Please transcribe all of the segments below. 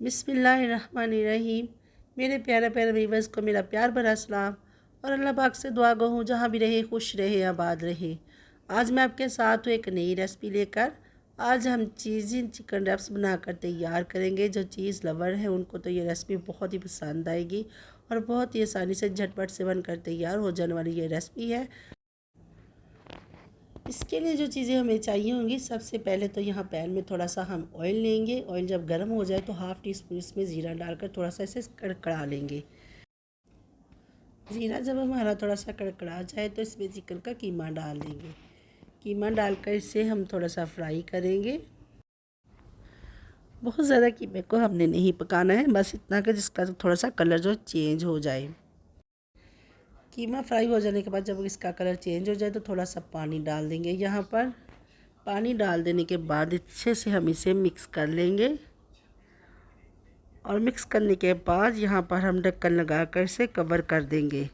बिस्मिल्लाहिर्रहमानिर्रहीम। मेरे प्यारे प्यारे व्यूअर्स को मेरा प्यार भरा सलाम और अल्लाह पाक से दुआ गो हूँ जहाँ भी रहे खुश रहे आबाद रहे। आज मैं आपके साथ हूँ एक नई रेसिपी लेकर। आज हम चीज़ी चिकन रैप्स बनाकर तैयार करेंगे। जो चीज़ लवर है उनको तो ये रेसिपी बहुत ही पसंद आएगी और बहुत ही आसानी से झटपट से बनकर तैयार हो जाने वाली ये रेसिपी है। इसके लिए जो चीज़ें हमें चाहिए होंगी, सबसे पहले तो यहाँ पैन में थोड़ा सा हम ऑयल लेंगे। ऑयल जब गर्म हो जाए तो हाफ़ टी स्पून इसमें ज़ीरा डालकर थोड़ा सा इसे कड़कड़ा लेंगे। ज़ीरा जब हमारा थोड़ा सा कड़कड़ा जाए तो इसमें चिकन का कीमा डाल देंगे। कीमा डालकर इसे हम थोड़ा सा फ्राई करेंगे। बहुत ज़्यादा कीमे को हमने नहीं पकाना है, बस इतना कि जिसका थोड़ा सा कलर जो चेंज हो जाए। कीमा फ्राई हो जाने के बाद जब इसका कलर चेंज हो जाए तो थोड़ा सा पानी डाल देंगे। यहाँ पर पानी डाल देने के बाद अच्छे से हम इसे मिक्स कर लेंगे और मिक्स करने के बाद यहाँ पर हम ढक्कन लगा कर इसे कवर कर देंगे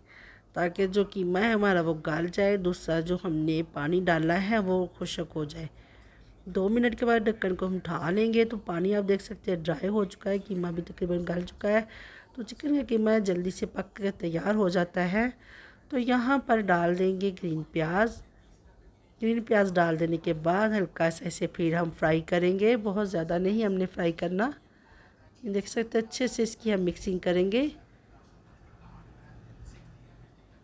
ताकि जो कीमा है हमारा वो गाल जाए। दूसरा जो हमने पानी डाला है वो खुश्क हो जाए। 2 मिनट के बाद ढक्कन को हम उठा लेंगे तो पानी आप देख सकते हैं ड्राई हो चुका है, कीमा भी तकरीबन गल चुका है। तो चिकन का कीमा जल्दी से पक कर तैयार हो जाता है। तो यहाँ पर डाल देंगे ग्रीन प्याज डाल देने के बाद हल्का सा इसे फिर हम फ्राई करेंगे। बहुत ज़्यादा नहीं हमने फ्राई करना, देख सकते हैं अच्छे से इसकी हम मिक्सिंग करेंगे।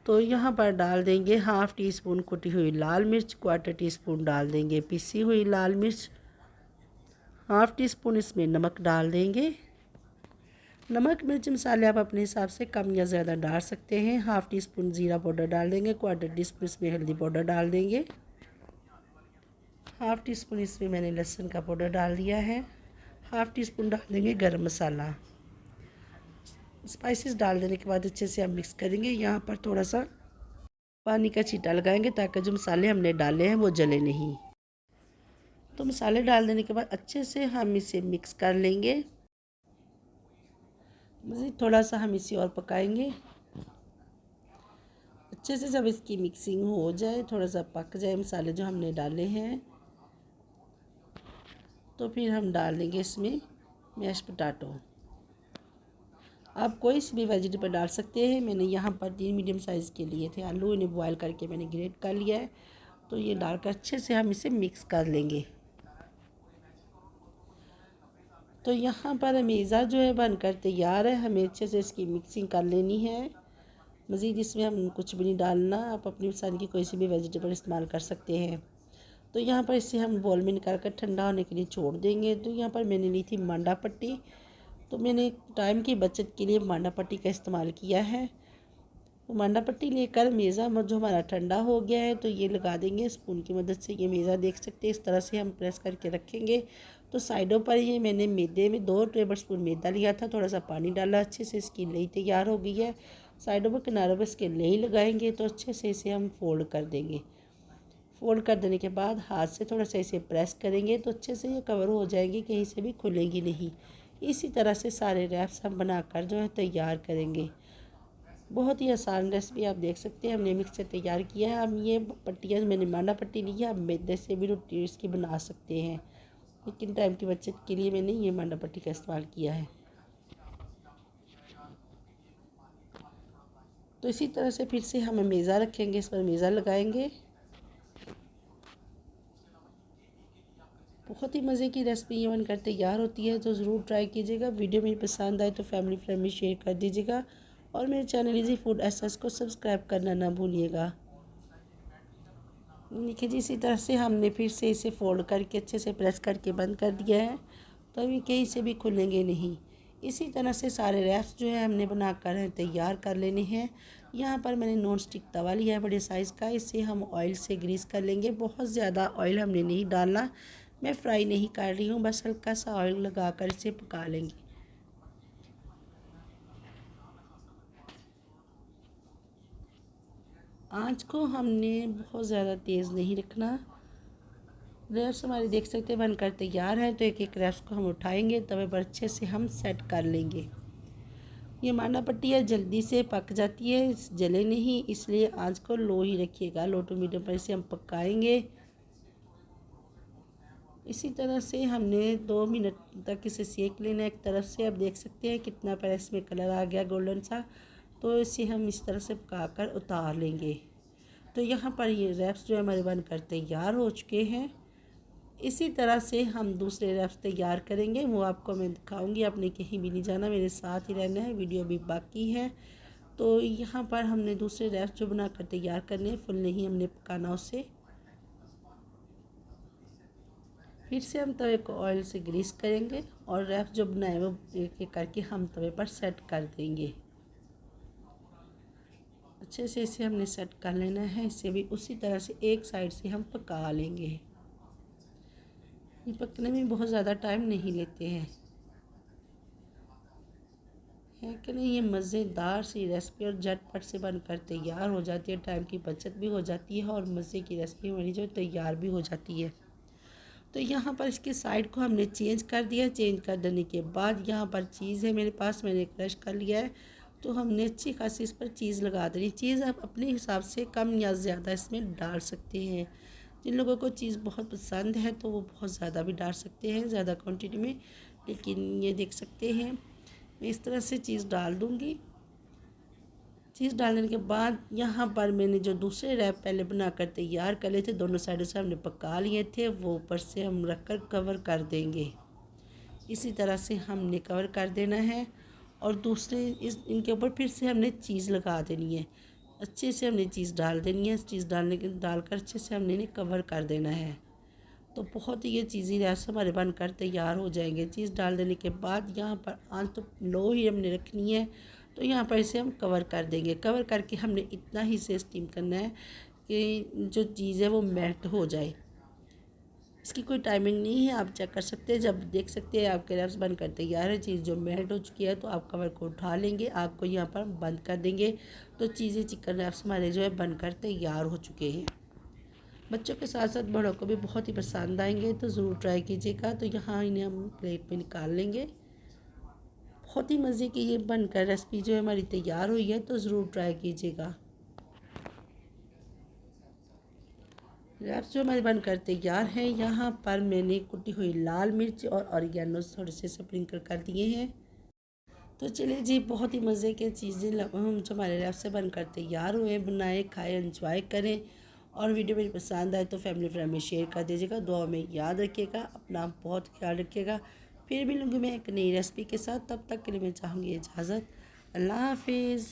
तो यहाँ पर डाल देंगे हाफ़ टी स्पून कुटी हुई लाल मिर्च, 1/4 टीस्पून डाल देंगे पिसी हुई लाल मिर्च, हाफ़ टी स्पून इसमें नमक डाल देंगे। नमक मिर्च मसाले आप अपने हिसाब से कम या ज़्यादा डाल सकते हैं। हाफ़ टी स्पून ज़ीरा पाउडर डाल देंगे, 1/4 टीस्पून इसमें हल्दी पाउडर डाल देंगे, हाफ़ टी स्पून इसमें मैंने लहसुन का पाउडर डाल दिया है, हाफ़ टी स्पून डाल देंगे गरम मसाला। स्पाइसेस डाल देने के बाद अच्छे से हम मिक्स करेंगे। यहाँ पर थोड़ा सा पानी का छींटा लगाएंगे ताकि जो मसाले हमने डाले हैं वो जले नहीं। तो मसाले डाल देने के बाद अच्छे से हम इसे मिक्स कर लेंगे। मज़ीद थोड़ा सा हम इसे और पकाएंगे। अच्छे से जब इसकी मिक्सिंग हो जाए, थोड़ा सा पक जाए मसाले जो हमने डाले हैं, तो फिर हम डाल देंगे इसमें मैश पोटैटो। आप कोई सी भी वेजिटेबल डाल सकते हैं। मैंने यहाँ पर 3 मीडियम साइज़ के लिए थे आलू, इन्हें बॉयल करके मैंने ग्रेट कर लिया है। तो ये डालकर अच्छे से हम इसे मिक्स कर लेंगे। तो यहाँ पर मेज़ा जो है बनकर तैयार है। हमें अच्छे से इसकी मिक्सिंग कर लेनी है। मज़ीद इसमें हम कुछ भी नहीं डालना, आप अपनी पसंद की कोई सी भी वेजिटेबल इस्तेमाल कर सकते हैं। तो यहाँ पर इसे हम बॉल में निकाल कर ठंडा होने के लिए छोड़ देंगे। तो यहाँ पर मैंने ली थी मांडा पट्टी, तो मैंने टाइम की बचत के लिए मांडा पट्टी का इस्तेमाल किया है। तो मांडा पट्टी लेकर मेज़ा जो हमारा ठंडा हो गया है तो ये लगा देंगे स्पून की मदद से। ये मेज़ा देख सकते हैं इस तरह से हम प्रेस करके रखेंगे। तो साइडों पर ये मैंने मैदे में 2 टेबल स्पून मैदा लिया था, थोड़ा सा पानी डाला, अच्छे से इसकी लेई तैयार हो गई है। साइडों पर किनारों पर इसके लेई लगाएंगे तो अच्छे से इसे हम फोल्ड कर देंगे। फोल्ड कर देने के बाद हाथ से थोड़ा सा इसे प्रेस करेंगे तो अच्छे से ये कवर हो जाएगी, कहीं से भी खुलेगी नहीं। इसी तरह से सारे रैप्स हम बनाकर जो है तैयार करेंगे। बहुत ही आसान रेसिपी आप देख सकते हैं, हमने मिक्स से तैयार किया है। अब ये पट्टियाँ मैंने मांडा पट्टी ली है, आप मैदे से भी रोटी इसकी बना सकते हैं, लेकिन टाइम की बचत के लिए मैंने ये मांडा पट्टी का इस्तेमाल किया है। तो इसी तरह से फिर से हम मेज़ा रखेंगे, इस पर मेज़ा लगाएंगे। बहुत ही मज़े की रेसिपी ये बनकर तैयार होती है, तो ज़रूर ट्राई कीजिएगा। वीडियो मेरी पसंद आए तो फैमिली फ्रेंड में शेयर कर दीजिएगा और मेरे चैनल इजी फूड एसएस को सब्सक्राइब करना ना भूलिएगा। देखिए जी, इसी तरह से हमने फिर से इसे फोल्ड करके अच्छे से प्रेस करके बंद कर दिया है, तो अभी कहीं से भी खुलेंगे नहीं। इसी तरह से सारे रैप्स जो है हमने बनाकर तैयार कर लेने हैं। यहाँ पर मैंने नॉन स्टिक तवा लिया है बड़े साइज़ का, इसे हम ऑयल से ग्रीस कर लेंगे। बहुत ज़्यादा ऑयल हमने नहीं डालना, मैं फ्राई नहीं कर रही हूँ, बस हल्का सा ऑयल लगा कर इसे पका लेंगे। आँच को हमने बहुत ज़्यादा तेज़ नहीं रखना। रैप्स हमारे देख सकते हैं बनकर तैयार है, तो एक एक रैप्स को हम उठाएंगे, तवे पर अच्छे से हम सेट कर लेंगे। ये मांडा पट्टी है जल्दी से पक जाती है, जले नहीं, इसलिए आँच को लो ही रखिएगा, लो टू मीडियम पर इसे हम पकाएंगे। इसी तरह से हमने 2 मिनट तक इसे सेक लेना है एक तरफ से। अब देख सकते हैं कितना प्यारा इसमें कलर आ गया गोल्डन सा। तो इसे हम इस तरह से पकाकर उतार लेंगे। तो यहाँ पर ये रैप्स जो है हमारे बनकर तैयार हो चुके हैं। इसी तरह से हम दूसरे रैप्स तैयार करेंगे, वो आपको मैं दिखाऊंगी। आपने कहीं भी नहीं जाना, मेरे साथ ही रहना है, वीडियो भी बाकी है। तो यहाँ पर हमने दूसरे रैप्स जो बनाकर तैयार करने हैं, फुल नहीं हमने पकाना उसे। फिर से हम तवे को ऑयल से ग्रीस करेंगे और रैप्स जो बनाए वो एक एक करके हम तवे पर सेट कर देंगे। अच्छे से इसे हमने सेट कर लेना है। इसे भी उसी तरह से एक साइड से हम पका लेंगे। ये पकने में बहुत ज़्यादा टाइम नहीं लेते हैं, है कि नहीं। ये मज़ेदार सी रेसिपी और झटपट से बनकर तैयार हो जाती है। टाइम की बचत भी हो जाती है और मज़े की रेसिपी हमारी जो तैयार भी हो जाती है। तो यहाँ पर इसके साइड को हमने चेंज कर दिया। चेंज कर देने के बाद यहाँ पर चीज़ है मेरे पास, मैंने क्रश कर लिया है। तो हमने अच्छी खासी इस पर चीज़ लगा देनी। चीज़ आप अपने हिसाब से कम या ज़्यादा इसमें डाल सकते हैं। जिन लोगों को चीज़ बहुत पसंद है तो वो बहुत ज़्यादा भी डाल सकते हैं, ज़्यादा क्वांटिटी में। लेकिन ये देख सकते हैं मैं इस तरह से चीज़ डाल दूँगी। चीज़ डालने के बाद यहाँ पर मैंने जो दूसरे रैप पहले बनाकर तैयार कर लिए थे, दोनों साइडों से हमने पका लिए थे, वो ऊपर से हम रख कर कवर कर देंगे। इसी तरह से हमने कवर कर देना है और दूसरे इनके ऊपर फिर से हमने चीज़ लगा देनी है। अच्छे से हमने चीज़ डाल देनी है। चीज़ डालकर अच्छे से हमने इन्हें कवर कर देना है। तो बहुत ही ये चीज़ी रैप्स हमारे बनकर तैयार हो जाएंगे। चीज़ डाल देने के बाद यहाँ पर आंच तो लो ही हमने रखनी है। तो यहाँ पर इसे हम कवर कर देंगे। कवर करके हमने इतना ही से स्टीम करना है कि जो चीज़ है वो मेल्ट हो जाए। इसकी कोई टाइमिंग नहीं है, आप चेक कर सकते हैं। जब देख सकते हैं आपके रैप्स बनकर तैयार है, चीज़ जो मेल्ट हो चुकी है, तो आप कवर को उठा लेंगे, आग को यहाँ पर बंद कर देंगे। तो चीज़ें चिकन रैप्स हमारे जो है बनकर तैयार हो चुके हैं। बच्चों के साथ साथ बड़ों को भी बहुत ही पसंद आएंगे, तो ज़रूर ट्राई कीजिएगा। तो यहाँ इन्हें हम प्लेट में निकाल लेंगे। बहुत ही मज़े की ये बनकर रेसिपी जो है हमारी तैयार हुई है, तो ज़रूर ट्राई कीजिएगा। रैप्स जो हमारे बनकर तैयार हैं, यहाँ पर मैंने कुटी हुई लाल मिर्च और ऑरिगेनो थोड़े से स्प्रिंकल कर दिए हैं। तो चलिए जी, बहुत ही मज़े की चीज़ें हम जो हमारे रैप से बनकर तैयार हुए, बनाएं, खाएं, एंजॉय करें। और वीडियो मेरी पसंद आए तो फैमिली फ्रेंड में शेयर कर दीजिएगा। दुआ में याद रखिएगा, अपना बहुत ख्याल रखिएगा। फिर मिलूँगी मैं एक नई रेसिपी के साथ। तब तक के लिए मैं चाहूँगी इजाज़त। अल्लाह हाफिज़।